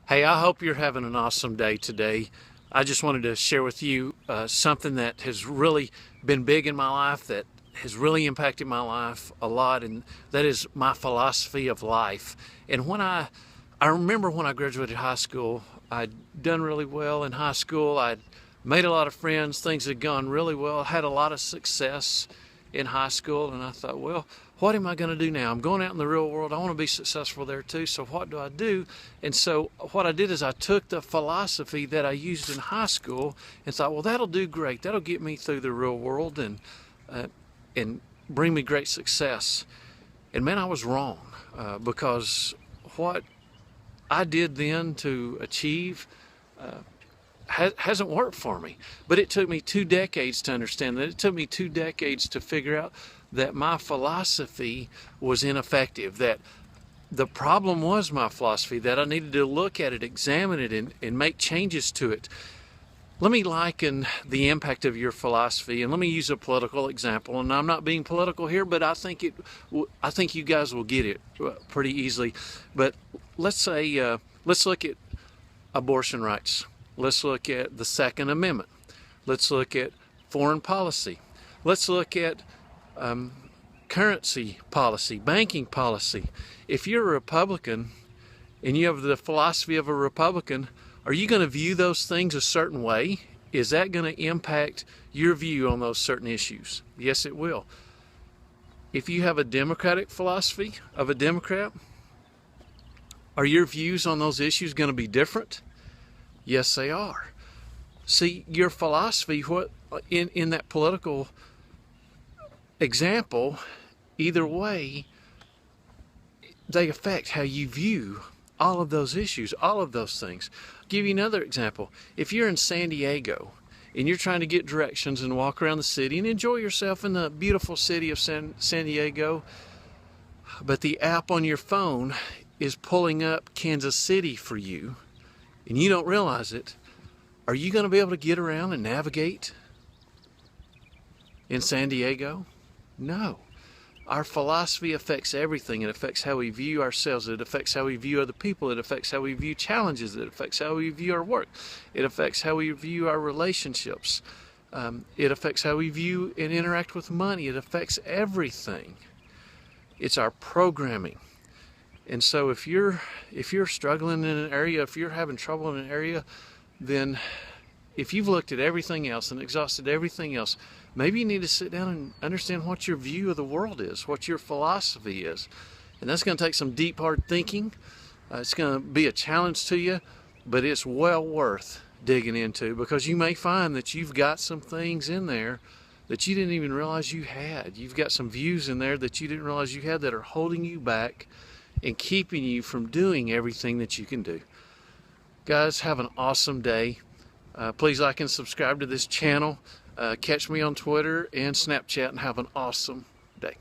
Hey, I hope you're having an awesome day today. I just wanted to share with you something that has really been big in my life, that has really impacted my life a lot, and that is my philosophy of life. And I remember when I graduated high school, I'd done really well in high school. I'd made a lot of friends. Things had gone really well. I had a lot of success in high school, and I thought, well, what am I going to do now? I'm going out in the real world. I want to be successful there too. So what do I do? And so what I did is I took the philosophy that I used in high school and thought, well, that'll do great. That'll get me through the real world uh, and bring me great success. And man, I was wrong because what I did then to achieve hasn't worked for me. But it took me 2 decades to understand that. It took me 2 decades to figure out that my philosophy was ineffective, that the problem was my philosophy, that I needed to look at it, examine it, and make changes to it. Let me liken the impact of your philosophy, and let me use a political example. And I'm not being political here, but I think you guys will get it pretty easily. But let's say let's look at abortion rights. Let's look at the Second Amendment. Let's look at foreign policy. Let's look at currency policy, banking policy. If you're a Republican and you have the philosophy of a Republican, are you going to view those things a certain way? Is that going to impact your view on those certain issues? Yes, it will. If you have a Democratic philosophy of a Democrat, are your views on those issues going to be different? Yes, they are. See, your philosophy, what in that political example, either way, they affect how you view all of those issues, all of those things. I'll give you another example. If you're in San Diego and you're trying to get directions and walk around the city and enjoy yourself in the beautiful city of San Diego, but the app on your phone is pulling up Kansas City for you, and you don't realize it, are you going to be able to get around and navigate in San Diego? No. Our philosophy affects everything. It affects how we view ourselves. It affects how we view other people. It affects how we view challenges. It affects how we view our work. It affects how we view our relationships. It affects how we view and interact with money. It affects everything. It's our programming. And so if you're struggling in an area, if you're having trouble in an area, then if you've looked at everything else and exhausted everything else, maybe you need to sit down and understand what your view of the world is, what your philosophy is. And that's going to take some deep, hard thinking. It's going to be a challenge to you, but it's well worth digging into, because you may find that you've got some things in there that you didn't even realize you had. You've got some views in there that you didn't realize you had that are holding you back and keeping you from doing everything that you can do. Guys, have an awesome day. Please like and subscribe to this channel. Catch me on Twitter and Snapchat, and have an awesome day.